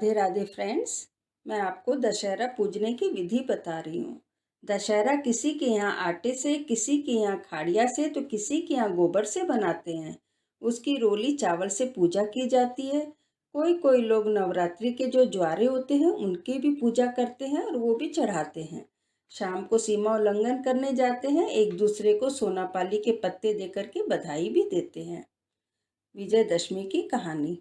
Radhe Radhe friends. मैं आपको दशहरा पूजने की विधि बता रही हूँ। दशहरा किसी के यहाँ आटे से, किसी के यहाँ खाड़िया से, तो किसी के यहाँ गोबर से बनाते हैं। उसकी रोली चावल से पूजा की जाती है। कोई कोई लोग नवरात्रि के जो ज्वारे होते हैं उनकी भी पूजा करते हैं और वो भी चढ़ाते हैं। शाम को सीमा उल्लंघन करने जाते हैं, एक दूसरे को सोनापाली के पत्ते देकर के बधाई भी देते हैं। विजयदशमी की कहानी।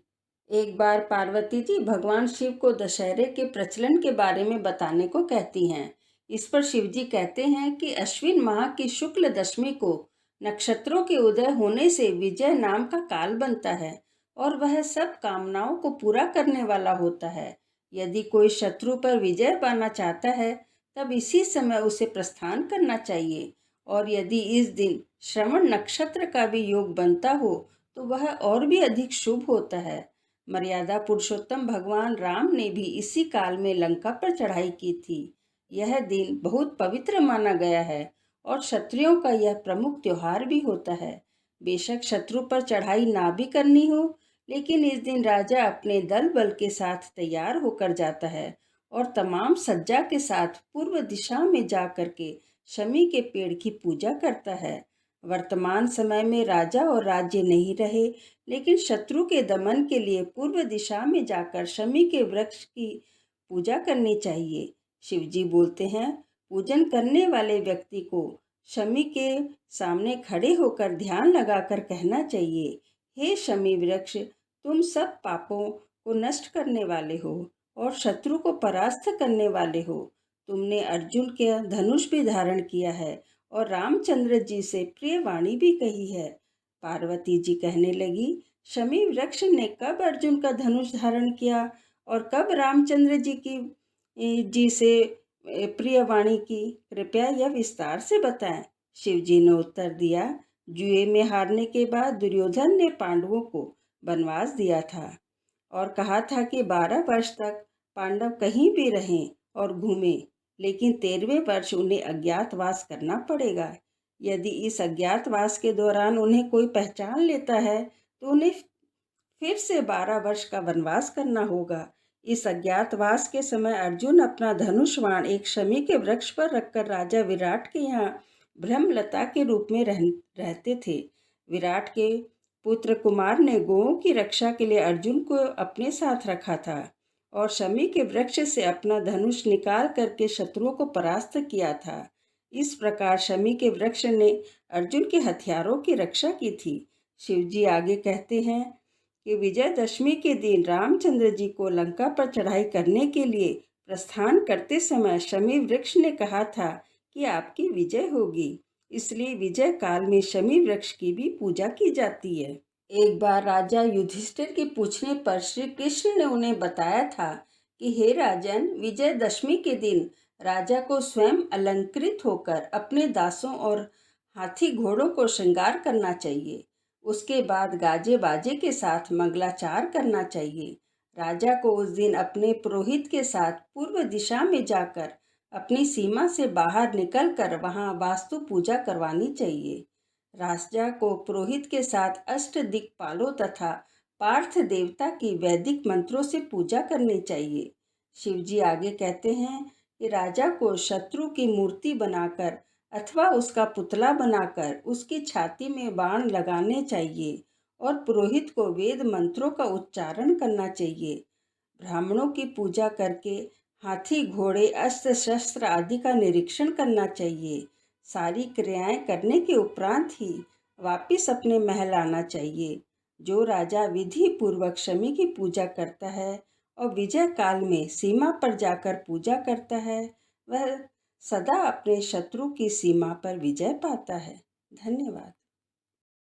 एक बार पार्वती जी भगवान शिव को दशहरे के प्रचलन के बारे में बताने को कहती हैं। इस पर शिव जी कहते हैं कि अश्विन माह की शुक्ल दशमी को नक्षत्रों के उदय होने से विजय नाम का काल बनता है और वह सब कामनाओं को पूरा करने वाला होता है। यदि कोई शत्रु पर विजय पाना चाहता है तब इसी समय उसे प्रस्थान करना चाहिए, और यदि इस दिन श्रवण नक्षत्र का भी योग बनता हो तो वह और भी अधिक शुभ होता है। मर्यादा पुरुषोत्तम भगवान राम ने भी इसी काल में लंका पर चढ़ाई की थी। यह दिन बहुत पवित्र माना गया है और क्षत्रियों का यह प्रमुख त्योहार भी होता है। बेशक शत्रु पर चढ़ाई ना भी करनी हो, लेकिन इस दिन राजा अपने दल बल के साथ तैयार होकर जाता है और तमाम सज्जा के साथ पूर्व दिशा में जा करके शमी के पेड़ की पूजा करता है। वर्तमान समय में राजा और राज्य नहीं रहे, लेकिन शत्रु के दमन के लिए पूर्व दिशा में जाकर शमी के वृक्ष की पूजा करनी चाहिए। शिव जी बोलते हैं, पूजन करने वाले व्यक्ति को शमी के सामने खड़े होकर ध्यान लगाकर कहना चाहिए, हे शमी वृक्ष, तुम सब पापों को नष्ट करने वाले हो और शत्रु को परास्त करने वाले हो। तुमने अर्जुन के धनुष भी धारण किया है और रामचंद्र जी से प्रिय वाणी भी कही है। पार्वती जी कहने लगी, शमी वृक्ष ने कब अर्जुन का धनुष धारण किया और कब रामचंद्र जी से प्रिय वाणी की? कृपया यह विस्तार से बताएं। शिव जी ने उत्तर दिया, जुए में हारने के बाद दुर्योधन ने पांडवों को वनवास दिया था और कहा था कि 12 वर्ष तक पांडव कहीं भी रहें और घूमें, लेकिन 13वें वर्ष उन्हें अज्ञातवास करना पड़ेगा। यदि इस अज्ञातवास के दौरान उन्हें कोई पहचान लेता है तो उन्हें फिर से 12 वर्ष का वनवास करना होगा। इस अज्ञातवास के समय अर्जुन अपना धनुष बाण एक शमी के वृक्ष पर रखकर राजा विराट के यहाँ ब्रह्मलता के रूप में रहते थे। विराट के पुत्र कुमार ने गौओं की रक्षा के लिए अर्जुन को अपने साथ रखा था और शमी के वृक्ष से अपना धनुष निकाल करके शत्रुओं को परास्त किया था। इस प्रकार शमी के वृक्ष ने अर्जुन के हथियारों की रक्षा की थी। शिव जी आगे कहते हैं कि विजयदशमी के दिन रामचंद्र जी को लंका पर चढ़ाई करने के लिए प्रस्थान करते समय शमी वृक्ष ने कहा था कि आपकी विजय होगी, इसलिए विजय काल में शमी वृक्ष की भी पूजा की जाती है। एक बार राजा युधिष्ठिर के पूछने पर श्री कृष्ण ने उन्हें बताया था कि हे राजन, विजयदशमी के दिन राजा को स्वयं अलंकृत होकर अपने दासों और हाथी घोड़ों को श्रृंगार करना चाहिए। उसके बाद गाजे बाजे के साथ मंगलाचार करना चाहिए। राजा को उस दिन अपने पुरोहित के साथ पूर्व दिशा में जाकर अपनी सीमा से बाहर निकलकर वहां वास्तु पूजा करवानी चाहिए। राजा को पुरोहित के साथ अष्ट दिक्पालों तथा पार्थ देवता की वैदिक मंत्रों से पूजा करनी चाहिए। शिवजी आगे कहते हैं कि राजा को शत्रु की मूर्ति बनाकर अथवा उसका पुतला बनाकर उसकी छाती में बाण लगाने चाहिए और पुरोहित को वेद मंत्रों का उच्चारण करना चाहिए। ब्राह्मणों की पूजा करके हाथी घोड़े अस्त्र शस्त्र आदि का निरीक्षण करना चाहिए। सारी क्रियाएं करने के उपरांत ही वापिस अपने महल आना चाहिए। जो राजा विधि पूर्वक शमी की पूजा करता है और विजय काल में सीमा पर जाकर पूजा करता है, वह सदा अपने शत्रु की सीमा पर विजय पाता है। धन्यवाद।